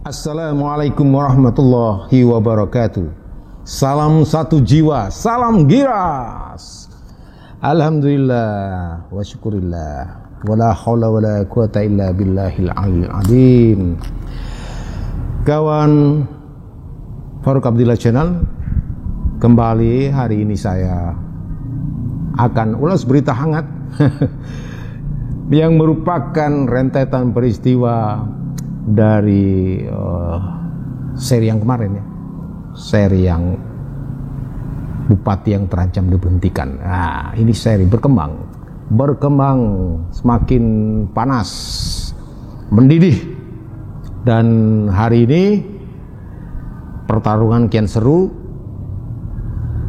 Assalamualaikum warahmatullahi wabarakatuh. Salam satu jiwa, salam giras. Alhamdulillah wa syukurillah. Wala hawla wala quwata illa billahil aliyil azim. Kawan Farouk Abdillah Channel, kembali hari ini saya akan ulas berita hangat yang merupakan rentetan peristiwa dari seri yang kemarin ya, seri yang bupati yang terancam diberhentikan. Nah, ini seri berkembang semakin panas, mendidih, dan hari ini pertarungan kian seru.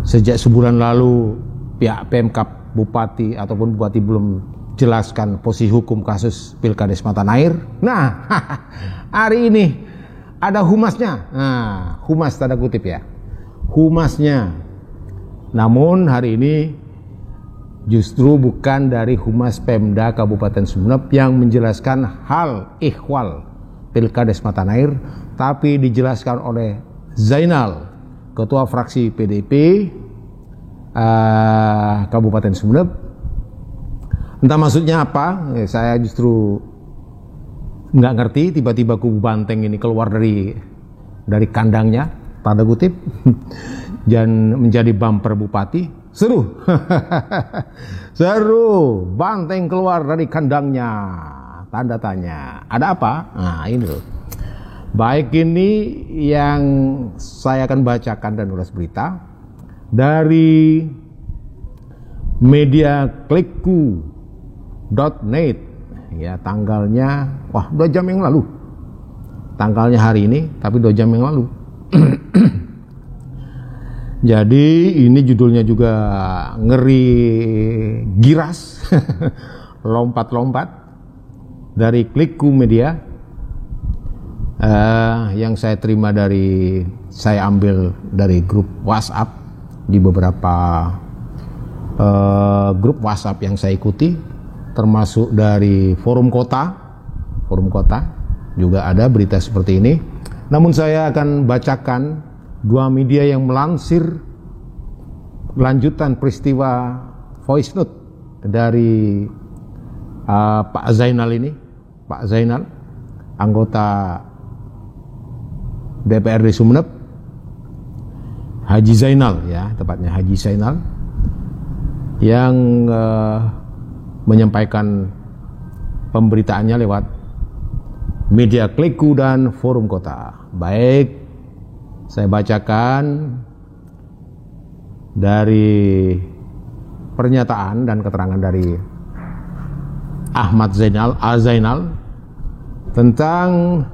Sejak sebulan lalu pihak Pemkab bupati ataupun bupati belum jelaskan posisi hukum kasus Pilkades Matanair. Nah, hari ini ada humasnya. Nah, humas tanda kutip ya, humasnya. Namun hari ini justru bukan dari Humas Pemda Kabupaten Sumeneb yang menjelaskan hal ihwal Pilkades Matanair, tapi dijelaskan oleh Zainal, Ketua Fraksi PDIP Kabupaten Sumeneb. Entah maksudnya apa, saya justru nggak ngerti. Tiba-tiba kubu banteng ini keluar dari kandangnya, tanda kutip, dan menjadi bumper bupati. Seru, seru. Banteng keluar dari kandangnya, tanda tanya. Ada apa? Nah, ini loh. Baik, ini yang saya akan bacakan dan ulas berita dari media klikku.net ya, tanggalnya wah 2 jam yang lalu, tanggalnya hari ini tapi 2 jam yang lalu. Jadi ini judulnya juga ngeri giras. Lompat-lompat dari Klikku Media, yang saya terima saya ambil dari grup WhatsApp, di beberapa grup WhatsApp yang saya ikuti, termasuk dari forum kota juga ada berita seperti ini. Namun saya akan bacakan 2 media yang melansir lanjutan peristiwa voice note dari Pak Zainal ini, Pak Zainal, anggota DPRD Sumeneb, Haji Zainal ya, tepatnya Haji Zainal, yang menyampaikan pemberitaannya lewat media Klikku dan forum kota. Baik, saya bacakan dari pernyataan dan keterangan dari Ahmad Zainal tentang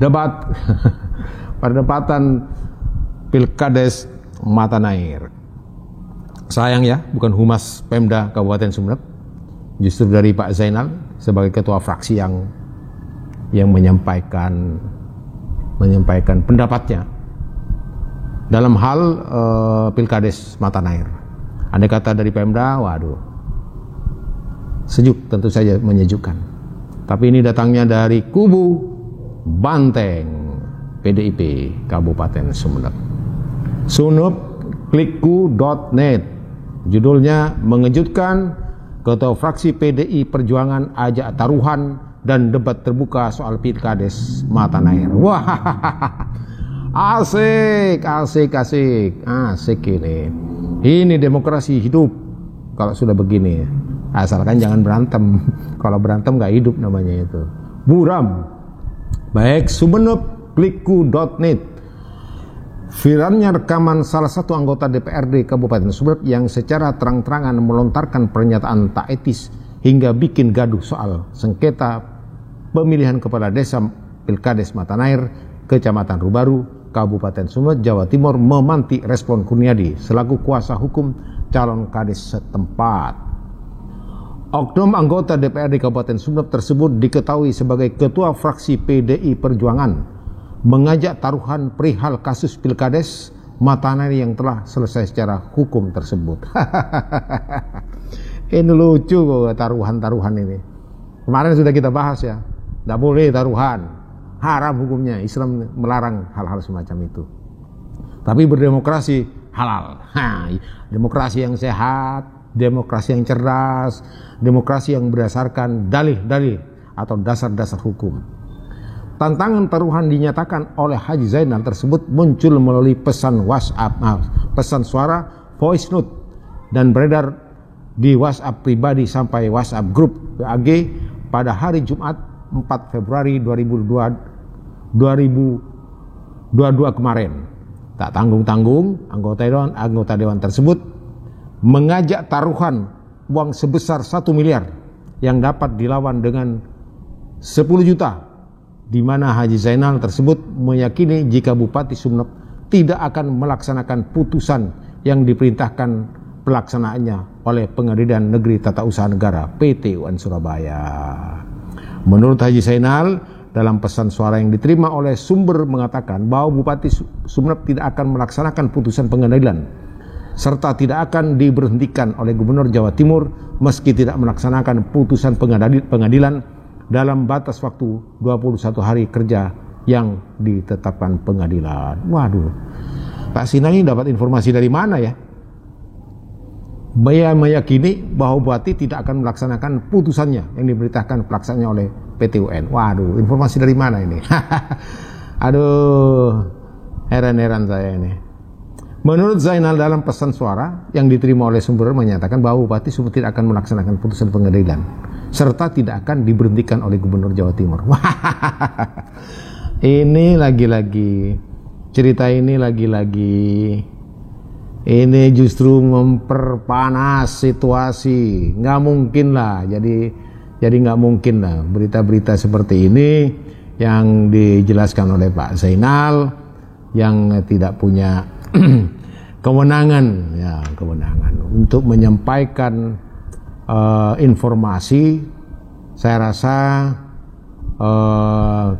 debat perdebatan Pilkades Matanair. Sayang ya, bukan Humas Pemda Kabupaten Sumeneb, justru dari Pak Zainal sebagai ketua fraksi yang menyampaikan pendapatnya dalam hal Pilkades Matanair. Andai kata dari Pemda, waduh, sejuk, tentu saja menyejukkan. Tapi ini datangnya dari kubu banteng PDIP Kabupaten Sumeneb. Sumeneb Klikku.net, judulnya mengejutkan, Ketua Fraksi PDI Perjuangan ajak taruhan dan debat terbuka soal Pilkades Matanair. Wah, asik ini. Ini demokrasi hidup kalau sudah begini. Asalkan jangan berantem. Kalau berantem nggak hidup namanya itu. Buram. Baik, Sumeneb Klikku.net. Viralnya rekaman salah satu anggota DPRD Kabupaten Sumeneb yang secara terang-terangan melontarkan pernyataan tak etis hingga bikin gaduh soal sengketa pemilihan kepala desa Pilkades Matanair, Kecamatan Rubaru, Kabupaten Sumeneb, Jawa Timur, memantik respon Kurniadi selaku kuasa hukum calon kades setempat. Oknum anggota DPRD Kabupaten Sumeneb tersebut diketahui sebagai Ketua Fraksi PDI Perjuangan mengajak taruhan perihal kasus Pilkades Matanair yang telah selesai secara hukum tersebut. Ini lucu kok taruhan-taruhan ini. Kemarin sudah kita bahas ya, tidak boleh taruhan, haram hukumnya. Islam melarang hal-hal semacam itu. Tapi berdemokrasi halal. Demokrasi yang sehat, demokrasi yang cerdas, demokrasi yang berdasarkan dalih-dalih atau dasar-dasar hukum. Tantangan taruhan dinyatakan oleh Haji Zainal tersebut muncul melalui pesan WhatsApp, pesan suara voice note, dan beredar di WhatsApp pribadi sampai WhatsApp grup BAG pada hari Jumat 4 Februari 2022 kemarin. Tak tanggung-tanggung, anggota dewan tersebut mengajak taruhan uang sebesar 1 miliar yang dapat dilawan dengan 10 juta, di mana Haji Zainal tersebut meyakini jika Bupati Sumeneb tidak akan melaksanakan putusan yang diperintahkan pelaksanaannya oleh Pengadilan Negeri Tata Usaha Negara PT UN Surabaya. Menurut Haji Zainal, dalam pesan suara yang diterima oleh sumber mengatakan bahwa Bupati Sumeneb tidak akan melaksanakan putusan pengadilan serta tidak akan diberhentikan oleh Gubernur Jawa Timur meski tidak melaksanakan putusan pengadilan dalam batas waktu 21 hari kerja yang ditetapkan pengadilan. Waduh, Pak Sinal ini dapat informasi dari mana ya? Dia meyakini bahwa Bupati tidak akan melaksanakan putusannya yang diberitakan pelaksanaannya oleh PT UN. Waduh, informasi dari mana ini? Aduh, heran-heran saya ini. Menurut Zainal, dalam pesan suara yang diterima oleh sumber menyatakan bahwa Bupati Sumeneb tidak akan melaksanakan putusan pengadilan serta tidak akan diberhentikan oleh Gubernur Jawa Timur. Ini lagi-lagi cerita ini justru memperpanas situasi. Nggak mungkin lah, jadi nggak mungkin lah berita-berita seperti ini yang dijelaskan oleh Pak Zainal yang tidak punya kewenangan untuk menyampaikan informasi. Saya rasa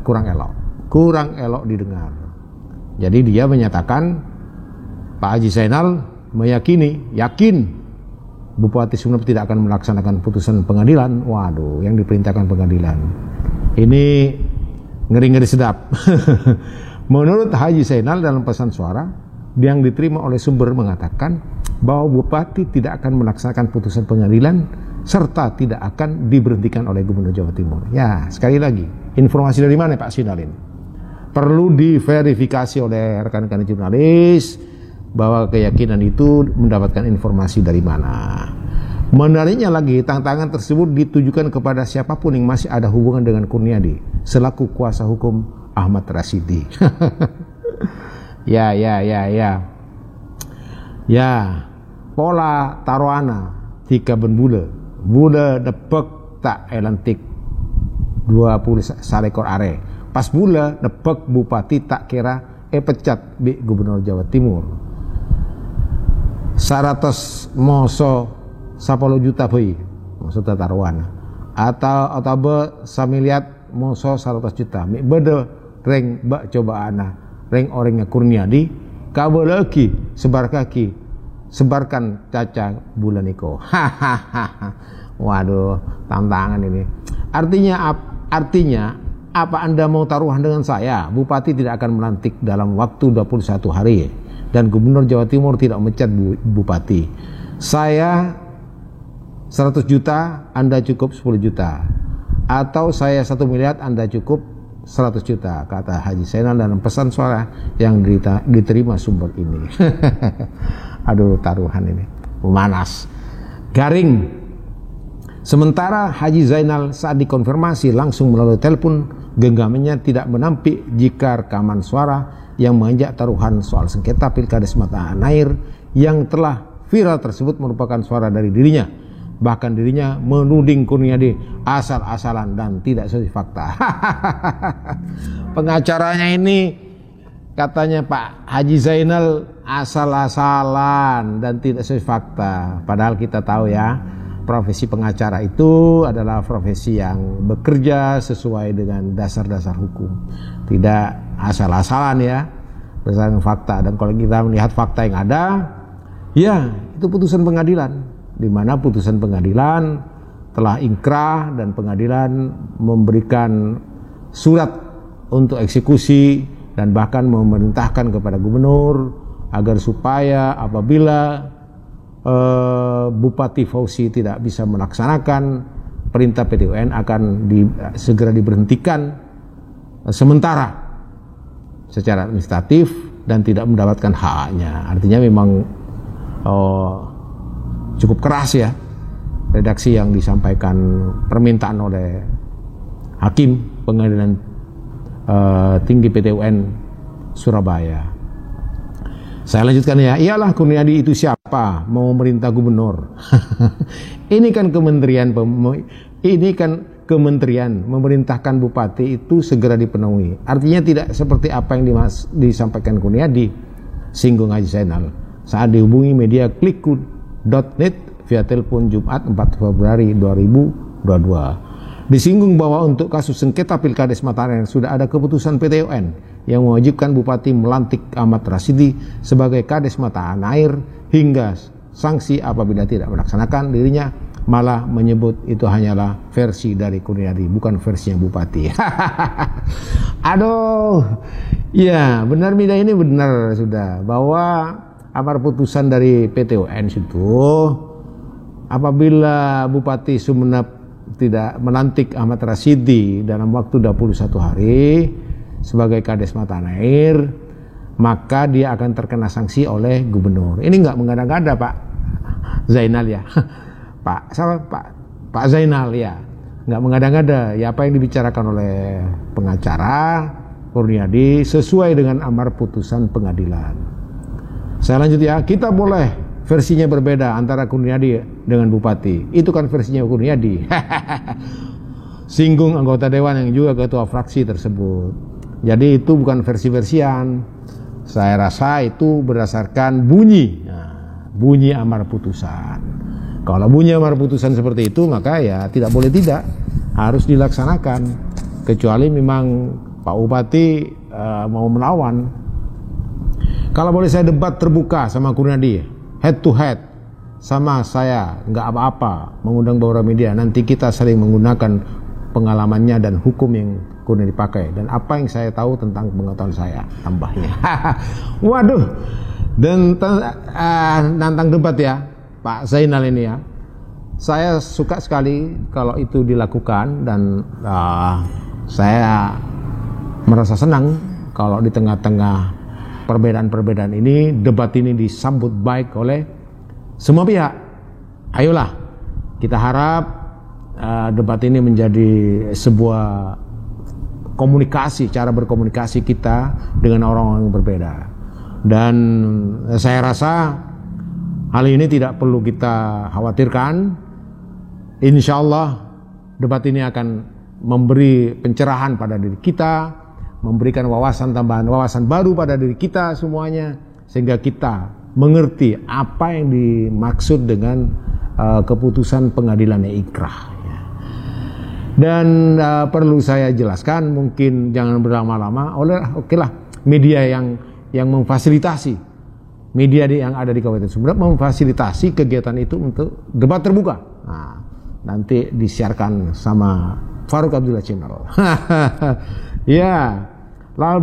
kurang elok didengar. Jadi dia menyatakan, Pak Haji Zainal yakin Bupati Sumeneb tidak akan melaksanakan putusan pengadilan. Waduh, yang diperintahkan pengadilan. Ini ngeri-ngeri sedap. Menurut Haji Zainal, dalam pesan suara yang diterima oleh sumber mengatakan bahwa Bupati tidak akan melaksanakan putusan pengadilan serta tidak akan diberhentikan oleh Gubernur Jawa Timur. Ya, sekali lagi, informasi dari mana Pak Sinal ini? Perlu diverifikasi oleh rekan-rekan jurnalis bahwa keyakinan itu mendapatkan informasi dari mana. Menariknya lagi, tantangan tersebut ditujukan kepada siapapun yang masih ada hubungan dengan Kurniadi selaku kuasa hukum Ahmad Rasidi. Ya, pola taruhana tika benbule depek tak elantik 20 salekor are. Pas bula depek Bupati tak kira pecat bi Gubernur Jawa Timur. 100 moso 10 juta beuy maksudnya taruhana. Atau be samiliat moso 100 juta. Mi bede reng bak cobaana reng orangnya Kurniadi kabeleki sebarkan caca bulan niko. Waduh, tantangan ini. Artinya apa Anda mau taruhan dengan saya? Bupati tidak akan melantik dalam waktu 21 hari dan Gubernur Jawa Timur tidak memecat Bupati. Saya 100 juta, Anda cukup 10 juta. Atau saya 1 miliar, Anda cukup 100 juta, kata Haji Zainal dalam pesan suara yang diterima sumber ini. Aduh, taruhan ini memanas, garing. Sementara Haji Zainal saat dikonfirmasi langsung melalui telepon genggamannya tidak menampik jika rekaman suara yang mengajak taruhan soal sengketa Pilkada Sumatera Air yang telah viral tersebut merupakan suara dari dirinya. Bahkan dirinya menuding Kurniadi asal-asalan dan tidak sesuai fakta. Pengacaranya ini katanya Pak Haji Zainal asal-asalan dan tidak sesuai fakta. Padahal kita tahu ya, profesi pengacara itu adalah profesi yang bekerja sesuai dengan dasar-dasar hukum. Tidak asal-asalan ya, berdasarkan fakta. Dan kalau kita melihat fakta yang ada, ya itu putusan pengadilan. Di mana putusan pengadilan telah ingkrah dan pengadilan memberikan surat untuk eksekusi dan bahkan memerintahkan kepada gubernur agar supaya apabila Bupati Fauzi tidak bisa melaksanakan perintah PT UN akan segera diberhentikan sementara secara administratif dan tidak mendapatkan haknya. Artinya memang cukup keras ya redaksi yang disampaikan permintaan oleh Hakim Pengadilan Tinggi PT UN Surabaya. Saya lanjutkan ya. Iyalah Kurniadi itu siapa? Mau merintah gubernur. Ini kan kementerian memerintahkan bupati itu segera dipenuhi. Artinya tidak seperti apa yang disampaikan Kurniadi, singgung Haji Zainal saat dihubungi media klikku.net via telepon Jumat 4 Februari 2022. Disinggung bahwa untuk kasus sengketa Pilkades Mataram sudah ada keputusan PT UN yang mewajibkan bupati melantik Ahmad Rasidi sebagai Kades Mataram Air hingga sanksi apabila tidak melaksanakan. Dirinya malah menyebut itu hanyalah versi dari Kurniadi, bukan versinya bupati. Aduh, ya benar Mida, ini benar sudah bahwa amar putusan dari PT UN itu apabila Bupati Sumeneb tidak melantik Ahmad Rasidi dalam waktu 21 hari sebagai Kades Mataram Air, maka dia akan terkena sanksi oleh gubernur. Ini nggak mengada-ngada Pak Zainal ya. Pak Zainal ya, nggak mengada-ngada ya, apa yang dibicarakan oleh pengacara Kurniadi sesuai dengan amar putusan pengadilan. Saya lanjut ya, kita boleh versinya berbeda antara Kurniadi dengan bupati, itu kan versinya Kurniadi. Singgung anggota dewan yang juga ketua fraksi tersebut. Jadi itu bukan versi-versian, saya rasa itu berdasarkan bunyi amar putusan. Kalau bunyi amar putusan seperti itu, maka ya tidak boleh tidak, harus dilaksanakan. Kecuali memang Pak Bupati mau melawan. Kalau boleh saya debat terbuka sama Kurniadi, head to head sama saya, nggak apa-apa, mengundang beberapa media. Nanti kita saling menggunakan pengalamannya dan hukum yang Kurniadi pakai dan apa yang saya tahu tentang pengetahuan saya, tambahnya. Waduh, dan nantang debat ya Pak Zainal ini ya. Saya suka sekali kalau itu dilakukan dan saya merasa senang kalau di tengah-tengah perbedaan-perbedaan ini, debat ini disambut baik oleh semua pihak. Ayolah, kita harap debat ini menjadi sebuah komunikasi, cara berkomunikasi kita dengan orang-orang yang berbeda. Dan saya rasa hal ini tidak perlu kita khawatirkan. Insya Allah debat ini akan memberi pencerahan pada diri kita, memberikan wawasan tambahan, wawasan baru pada diri kita semuanya, sehingga kita mengerti apa yang dimaksud dengan keputusan pengadilan ikrah. Dan perlu saya jelaskan, mungkin jangan berlama-lama, okelah media yang memfasilitasi, media yang ada di Kabupaten Sumeneb memfasilitasi kegiatan itu untuk debat terbuka. Nah, nanti disiarkan sama Farouk Abdullah Channel. Ya,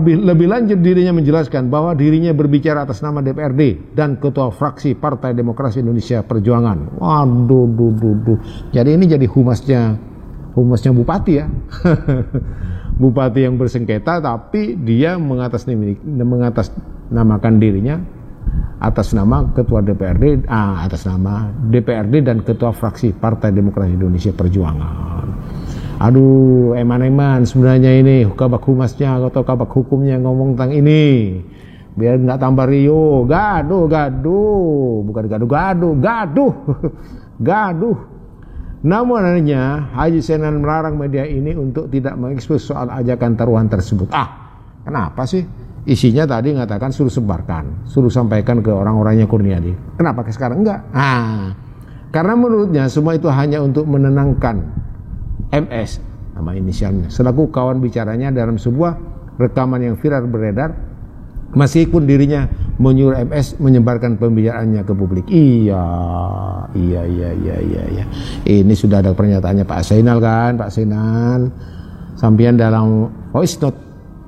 lebih lanjut dirinya menjelaskan bahwa dirinya berbicara atas nama DPRD dan Ketua Fraksi Partai Demokrasi Indonesia Perjuangan. Waduh. Jadi ini jadi humasnya bupati ya. Bupati yang bersengketa, tapi dia mengatasnamakan dirinya atas nama Ketua DPRD, atas nama DPRD dan Ketua Fraksi Partai Demokrasi Indonesia Perjuangan. Aduh, eman-eman sebenarnya ini kabak humasnya atau kabak hukumnya ngomong tentang ini, biar nggak tambah Rio, gaduh, bukan gaduh. Namun anehnya Haji Zainal melarang media ini untuk tidak mengekspos soal ajakan taruhan tersebut. Kenapa sih? Isinya tadi mengatakan suruh sebarkan, suruh sampaikan ke orang-orangnya Kurniadi. Kenapa sekarang enggak? Karena menurutnya semua itu hanya untuk menenangkan MS, nama inisialnya, selaku kawan bicaranya dalam sebuah rekaman yang viral beredar, meskipun dirinya menyuruh MS menyebarkan pembicaraannya ke publik. Iya. Ini sudah ada pernyataannya Pak Zainal kan, Pak Zainal. Sampian dalam voice note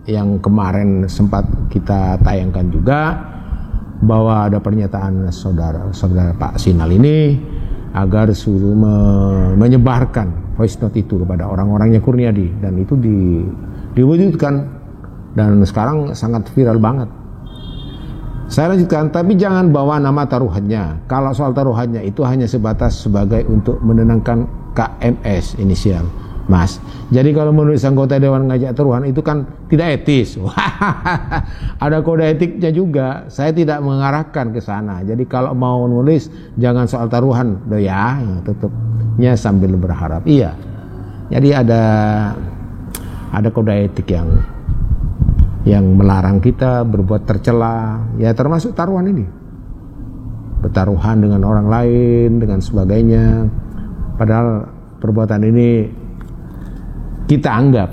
yang kemarin sempat kita tayangkan juga, bahwa ada pernyataan saudara Pak Sinal ini agar suruh menyebarkan voice note itu kepada orang-orangnya Kurniadi, dan itu diwujudkan dan sekarang sangat viral banget. Saya lanjutkan, tapi jangan bawa nama taruhannya. Kalau soal taruhannya itu hanya sebatas sebagai untuk menenangkan KMS inisial, Mas. Jadi kalau menulis anggota dewan ngajak taruhan itu kan tidak etis. Ada kode etiknya juga. Saya tidak mengarahkan ke sana. Jadi kalau mau nulis jangan soal taruhan, ya tutupnya sambil berharap. Iya. Jadi ada kode etik yang melarang kita berbuat tercela, ya termasuk taruhan ini. Bertaruhan dengan orang lain, dengan sebagainya. Padahal perbuatan ini kita anggap,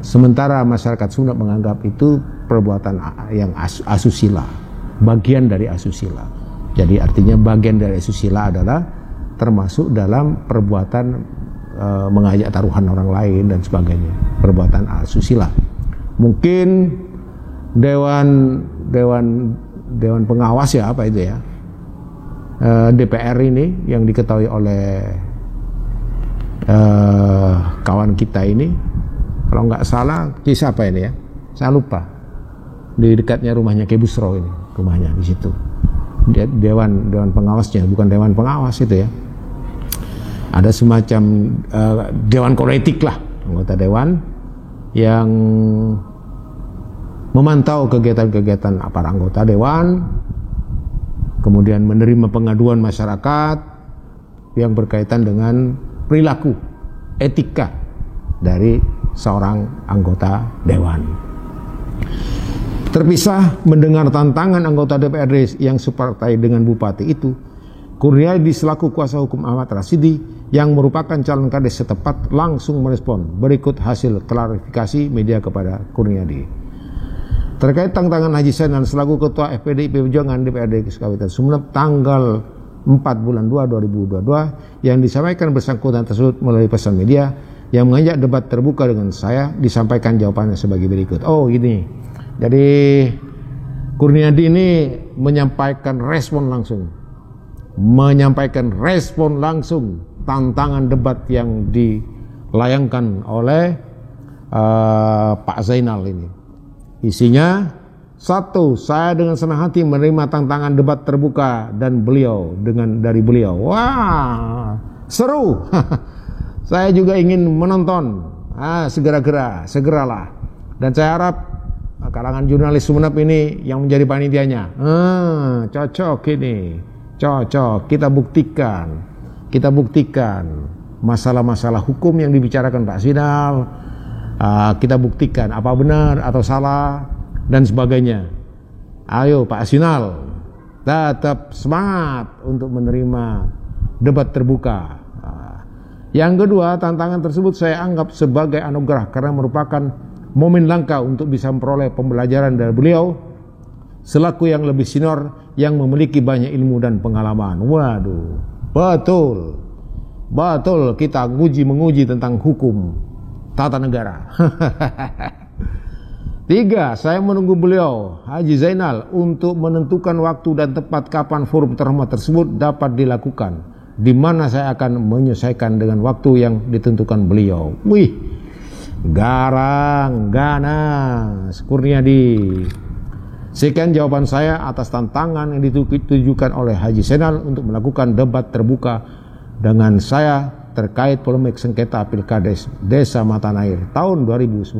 sementara masyarakat Sunda menganggap itu perbuatan yang asusila, bagian dari asusila. Jadi artinya bagian dari asusila adalah termasuk dalam perbuatan mengajak taruhan orang lain dan sebagainya, perbuatan asusila. Mungkin dewan pengawas ya, apa itu ya, DPR ini yang diketahui oleh kawan kita ini, kalau nggak salah siapa ini ya, saya lupa, di dekatnya rumahnya Ki Busro ini, rumahnya di situ, dewan pengawasnya, bukan dewan pengawas itu ya, ada semacam dewan kode etik lah, anggota dewan yang memantau kegiatan-kegiatan para anggota dewan, kemudian menerima pengaduan masyarakat yang berkaitan dengan perilaku, etika dari seorang anggota dewan. Terpisah mendengar tantangan anggota DPRD yang separtai dengan bupati itu, Kurniadi selaku kuasa hukum Ahmad Rasidi yang merupakan calon kades setempat langsung merespon. Berikut hasil klarifikasi media kepada Kurniadi. Terkait tantangan Haji Zainal selaku ketua FPDIP Perjuangan DPRD Kabupaten Sumeneb tanggal 4 bulan 2 2022 yang disampaikan bersangkutan tersebut melalui pesan media yang mengajak debat terbuka dengan saya, disampaikan jawabannya sebagai berikut. Oh gini, jadi Kurniadi ini menyampaikan respon langsung tantangan debat yang dilayangkan oleh Pak Zainal ini. Isinya, 1, saya dengan senang hati menerima tantangan debat terbuka dan dari beliau. Wah, seru. Saya juga ingin menonton. Segeralah. Dan saya harap kalangan jurnalis Sumeneb ini yang menjadi panitianya. Cocok ini. Cocok. Kita buktikan masalah-masalah hukum yang dibicarakan Pak Sinal. Kita buktikan apa benar atau salah dan sebagainya. Ayo Pak Sinal, tetap semangat untuk menerima debat terbuka. Yang kedua, tantangan tersebut saya anggap sebagai anugerah karena merupakan momen langka untuk bisa memperoleh pembelajaran dari beliau selaku yang lebih senior yang memiliki banyak ilmu dan pengalaman. Waduh, betul kita menguji tentang hukum tata negara. 3, saya menunggu beliau Haji Zainal untuk menentukan waktu dan tempat kapan forum terhormat tersebut dapat dilakukan, di mana saya akan menyesuaikan dengan waktu yang ditentukan beliau. Wih, ganas Kurniadi. Sekian jawaban saya atas tantangan yang ditujukan oleh Haji Zainal untuk melakukan debat terbuka dengan saya terkait polemik sengketa Pilkades Desa Matanair tahun 2019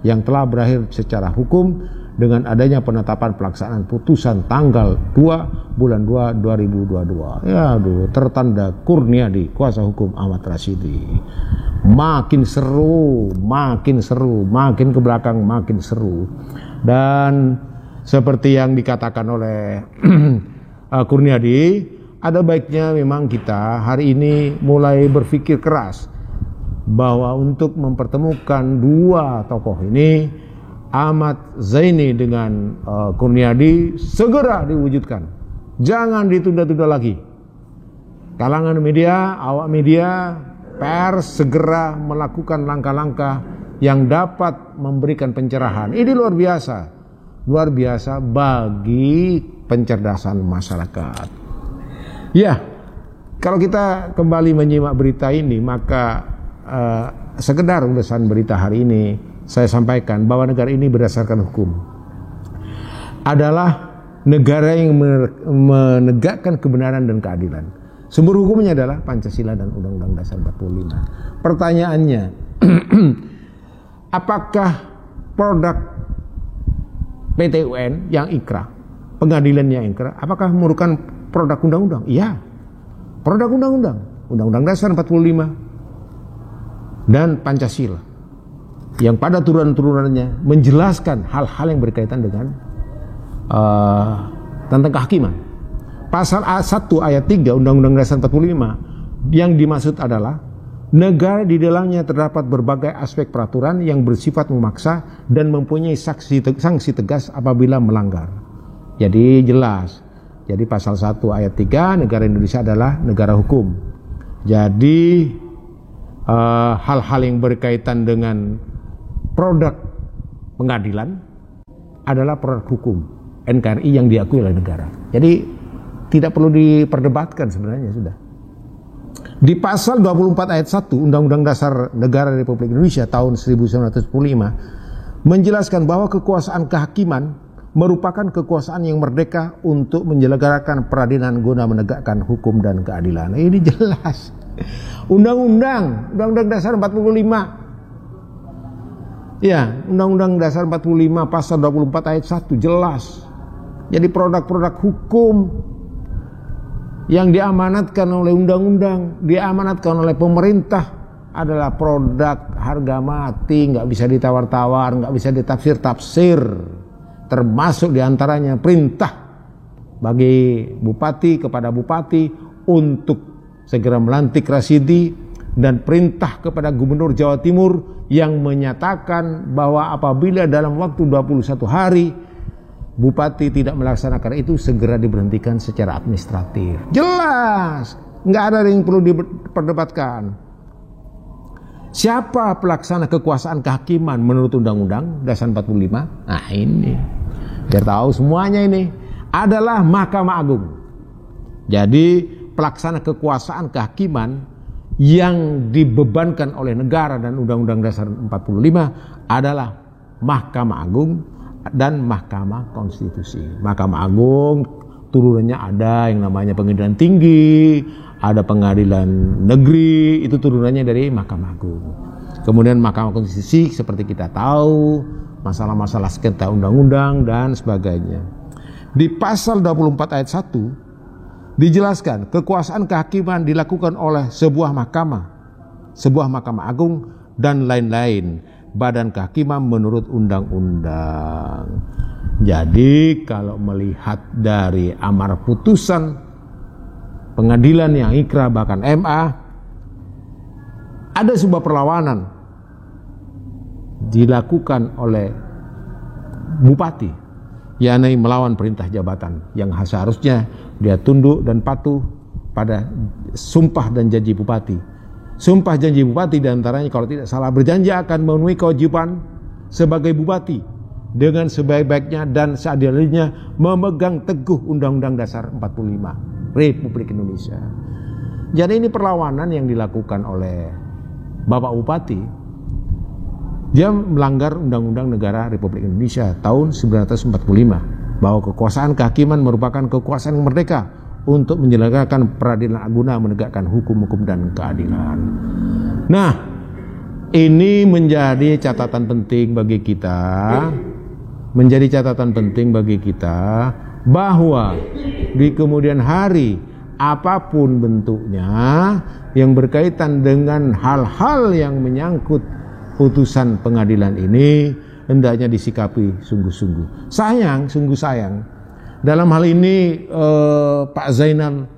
yang telah berakhir secara hukum dengan adanya penetapan pelaksanaan putusan tanggal 2 bulan 2 2022. Ya aduh, tertanda Kurniadi, kuasa hukum Ahmad Rasidi. Makin seru, makin ke belakang makin seru. Dan seperti yang dikatakan oleh Kurniadi, ada baiknya memang kita hari ini mulai berpikir keras bahwa untuk mempertemukan dua tokoh ini, Ahmad Zaini dengan Kurniadi, segera diwujudkan. Jangan ditunda-tunda lagi. Kalangan media, awak media, pers segera melakukan langkah-langkah yang dapat memberikan pencerahan. Ini luar biasa bagi pencerdasan masyarakat. Ya, kalau kita kembali menyimak berita ini, maka sekedar ulasan berita hari ini saya sampaikan bahwa negara ini berdasarkan hukum adalah negara yang menegakkan kebenaran dan keadilan. Sumber hukumnya adalah Pancasila dan Undang-Undang Dasar 45. Pertanyaannya, apakah produk PT UN yang inkrah, pengadilan yang inkrah, apakah merupakan produk undang-undang? Iya, produk undang-undang, Undang-Undang Dasar 45 dan Pancasila, yang pada turunan-turunannya menjelaskan hal-hal yang berkaitan dengan tentang kehakiman. Pasal 1 ayat 3 Undang-Undang Dasar 45 yang dimaksud adalah negara di dalamnya terdapat berbagai aspek peraturan yang bersifat memaksa dan mempunyai sanksi tegas apabila melanggar. Jadi jelas. Jadi pasal 1 ayat 3 negara Indonesia adalah negara hukum. Jadi hal-hal yang berkaitan dengan produk pengadilan adalah produk hukum NKRI yang diakui oleh negara. Jadi tidak perlu diperdebatkan sebenarnya sudah. Di pasal 24 ayat 1 Undang-Undang Dasar Negara Republik Indonesia tahun 1945 menjelaskan bahwa kekuasaan kehakiman merupakan kekuasaan yang merdeka untuk menyelenggarakan peradilan guna menegakkan hukum dan keadilan. Ini jelas. Undang-Undang Dasar 45. Ya, Undang-Undang Dasar 45 pasal 24 ayat 1 jelas. Jadi produk-produk hukum yang diamanatkan oleh undang-undang, diamanatkan oleh pemerintah adalah produk harga mati, nggak bisa ditawar-tawar, nggak bisa ditafsir-tafsir. Termasuk diantaranya perintah bagi bupati kepada bupati untuk segera melantik Rasidi, dan perintah kepada Gubernur Jawa Timur yang menyatakan bahwa apabila dalam waktu 21 hari bupati tidak melaksanakan itu, segera diberhentikan secara administratif. Jelas, nggak ada yang perlu diperdebatkan. Siapa pelaksana kekuasaan kehakiman menurut Undang-Undang Dasar 45? Nah ini, biar tahu semuanya ini adalah Mahkamah Agung. Jadi pelaksana kekuasaan kehakiman yang dibebankan oleh negara dan Undang-Undang Dasar 45 adalah Mahkamah Agung dan Mahkamah Konstitusi. Mahkamah Agung turunannya ada yang namanya Pengadilan Tinggi, ada Pengadilan Negeri, itu turunannya dari Mahkamah Agung. Kemudian Mahkamah Konstitusi seperti kita tahu, masalah-masalah sengketa undang-undang dan sebagainya. Di pasal 24 ayat 1 dijelaskan kekuasaan kehakiman dilakukan oleh sebuah mahkamah agung dan lain-lain badan kehakiman menurut undang-undang. Jadi kalau melihat dari amar putusan pengadilan yang inkrah bahkan MA, ada sebuah perlawanan dilakukan oleh bupati, yakni melawan perintah jabatan yang seharusnya dia tunduk dan patuh pada sumpah dan janji bupati. Sumpah janji bupati diantaranya kalau tidak salah berjanji akan memenuhi kewajiban sebagai bupati dengan sebaik-baiknya dan seadil-adilnya memegang teguh Undang-Undang Dasar 45 Republik Indonesia. Jadi ini perlawanan yang dilakukan oleh Bapak Bupati. Dia melanggar Undang-Undang Negara Republik Indonesia tahun 1945 bahwa kekuasaan kehakiman merupakan kekuasaan yang merdeka untuk menyelenggarakan peradilan guna menegakkan hukum-hukum dan keadilan. Nah, ini menjadi catatan penting bagi kita, bahwa di kemudian hari apapun bentuknya yang berkaitan dengan hal-hal yang menyangkut putusan pengadilan ini hendaknya disikapi sungguh-sungguh. Sungguh sayang. Dalam hal ini Pak Zainal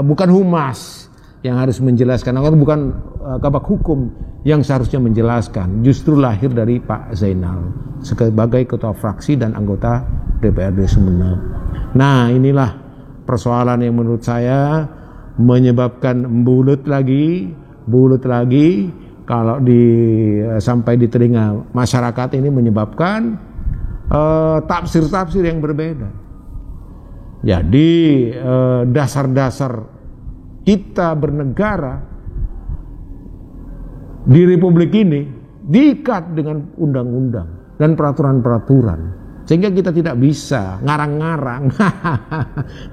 bukan humas yang harus menjelaskan, atau bukan kabak hukum yang seharusnya menjelaskan, justru lahir dari Pak Zainal sebagai ketua fraksi dan anggota DPRD Sumeneb. Nah, inilah persoalan yang menurut saya menyebabkan bulut lagi, kalau sampai di telinga masyarakat ini menyebabkan tafsir-tafsir yang berbeda. Jadi dasar-dasar kita bernegara di republik ini diikat dengan undang-undang dan peraturan-peraturan, sehingga kita tidak bisa ngarang-ngarang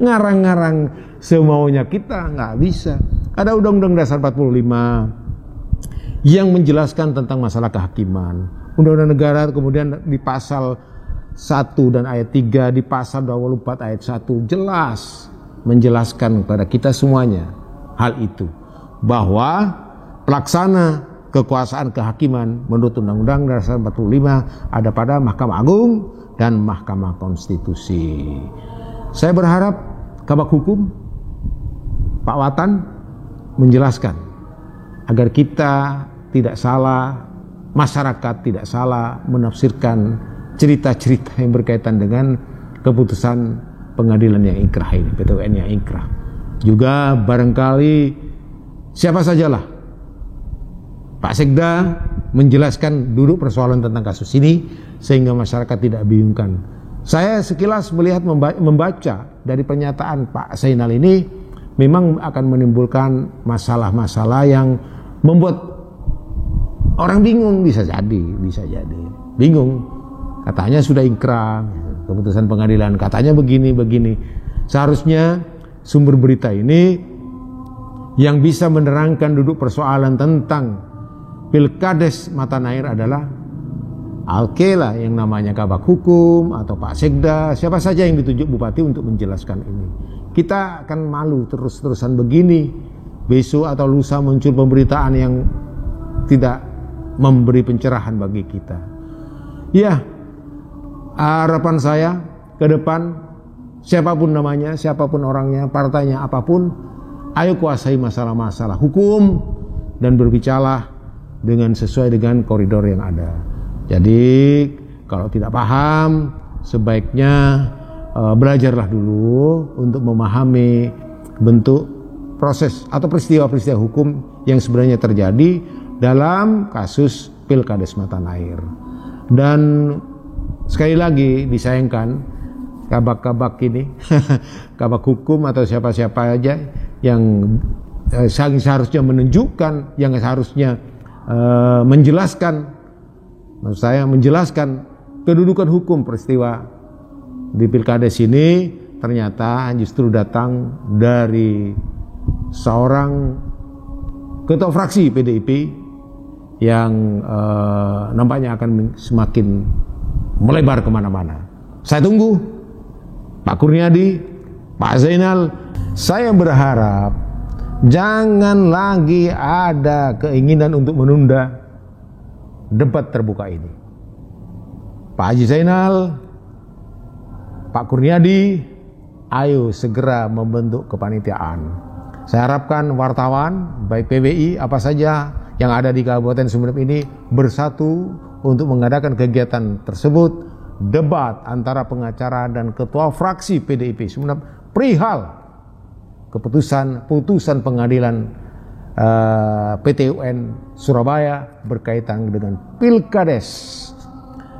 ngarang-ngarang semaunya, kita nggak bisa. Ada Undang-Undang Dasar 45 yang menjelaskan tentang masalah kehakiman. Undang-Undang Negara kemudian di pasal 1 dan ayat 3, di pasal 24 ayat 1 jelas menjelaskan kepada kita semuanya hal itu, bahwa pelaksana kekuasaan kehakiman menurut Undang-Undang Dasar 45 ada pada Mahkamah Agung dan Mahkamah Konstitusi. Saya berharap Kabak Hukum Pak Watan menjelaskan agar kita tidak salah, masyarakat tidak salah menafsirkan cerita-cerita yang berkaitan dengan keputusan pengadilan yang inkrah ini, PT UN yang inkrah. Juga barangkali siapa sajalah Pak Sekda menjelaskan duduk persoalan tentang kasus ini sehingga masyarakat tidak bingungkan. Saya sekilas melihat membaca dari pernyataan Pak Zainal ini memang akan menimbulkan masalah-masalah yang membuat orang bingung, bisa jadi bingung. Katanya sudah inkrah keputusan pengadilan, katanya begini. Seharusnya sumber berita ini yang bisa menerangkan duduk persoalan tentang Pilkades Matanair adalah Alkela yang namanya Kabak Hukum atau Pak Sekda, siapa saja yang ditunjuk Bupati untuk menjelaskan ini. Kita akan malu terus-terusan begini, besok atau lusa muncul pemberitaan yang tidak memberi pencerahan bagi kita. Ya, harapan saya ke depan, siapapun namanya, siapapun orangnya, partainya apapun, ayo kuasai masalah-masalah hukum dan berbicara dengan sesuai dengan koridor yang ada. Jadi kalau tidak paham, sebaiknya belajarlah dulu untuk memahami bentuk proses atau peristiwa-peristiwa hukum yang sebenarnya terjadi dalam kasus Pilkades Matanair. Dan sekali lagi disayangkan kabak-kabak ini kabak hukum atau siapa-siapa aja yang seharusnya menunjukkan, yang seharusnya menjelaskan, maksud saya menjelaskan kedudukan hukum peristiwa di Pilkades ini, ternyata justru datang dari seorang ketua fraksi PDIP yang nampaknya akan semakin melebar kemana-mana. Saya tunggu Pak Kurniadi, Pak Zainal. Saya berharap jangan lagi ada keinginan untuk menunda debat terbuka ini. Pak Haji Zainal, Pak Kurniadi, ayo segera membentuk kepanitiaan. Saya harapkan wartawan, baik PBI, apa saja yang ada di Kabupaten Sumeneb ini bersatu untuk mengadakan kegiatan tersebut, debat antara pengacara dan ketua fraksi PDIP Sumeneb perihal putusan pengadilan PT UN Surabaya berkaitan dengan Pilkades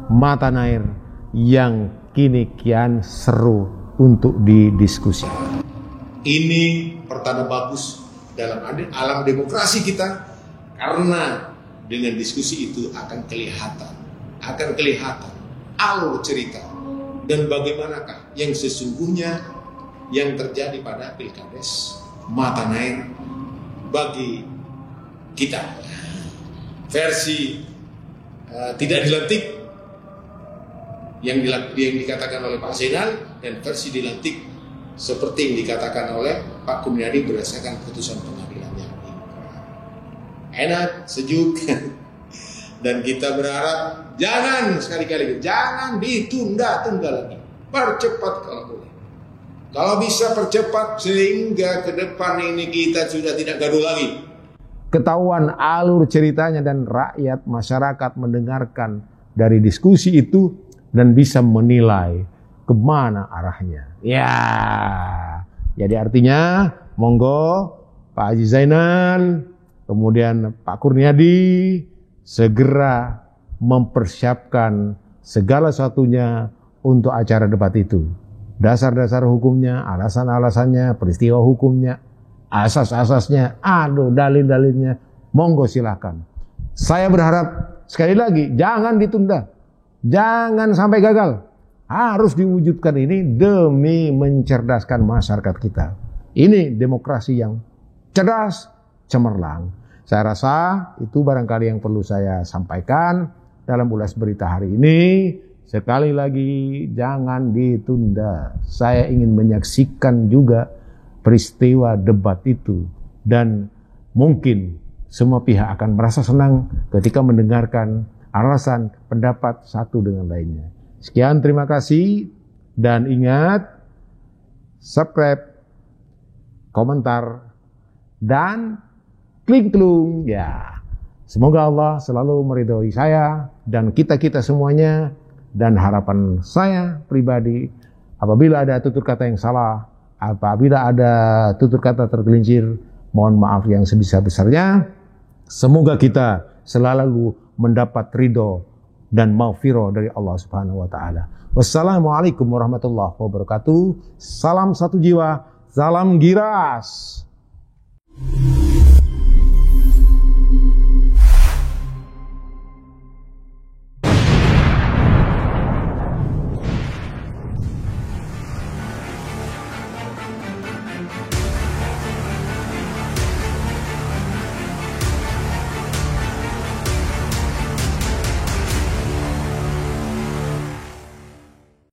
Matanair yang kini kian seru untuk didiskusikan. Ini pertanda bagus dalam alam demokrasi kita, karena dengan diskusi itu akan kelihatan alur cerita dan bagaimanakah yang sesungguhnya yang terjadi pada Pilkades Matanair bagi kita. Versi tidak dilantik yang dikatakan oleh Pak Zainal, dan versi dilantik seperti yang dikatakan oleh Pak Kurniadi berdasarkan putusan pengadilan yang enak, sejuk. Dan kita berharap jangan sekali-kali, jangan ditunda-tunda lagi, percepat kalau boleh. Kalau bisa percepat sehingga ke depan ini kita sudah tidak gaduh lagi. Ketahuan alur ceritanya dan rakyat masyarakat mendengarkan dari diskusi itu dan bisa menilai kemana arahnya. Ya, Jadi artinya monggo Pak Haji Zainal, kemudian Pak Kurniadi segera mempersiapkan segala sesuatunya untuk acara debat itu. Dasar-dasar hukumnya, alasan-alasannya, peristiwa hukumnya, asas-asasnya, dalil-dalilnya, monggo silakan. Saya berharap sekali lagi jangan ditunda, jangan sampai gagal. Harus diwujudkan ini demi mencerdaskan masyarakat kita. Ini demokrasi yang cerdas, cemerlang. Saya rasa itu barangkali yang perlu saya sampaikan dalam ulas berita hari ini. Sekali lagi jangan ditunda. Saya ingin menyaksikan juga peristiwa debat itu. Dan mungkin semua pihak akan merasa senang ketika mendengarkan alasan pendapat satu dengan lainnya. Sekian, terima kasih. Dan ingat, subscribe, komentar, dan klik telung. Ya, semoga Allah selalu meridhoi saya dan kita-kita semuanya. Dan harapan saya pribadi, apabila ada tutur kata yang salah, apabila ada tutur kata tergelincir, mohon maaf yang sebesar-besarnya. Semoga kita selalu mendapat ridho dan maghfirah dari Allah Subhanahu wa taala. Wassalamualaikum warahmatullahi wabarakatuh. Salam satu jiwa, salam Giras.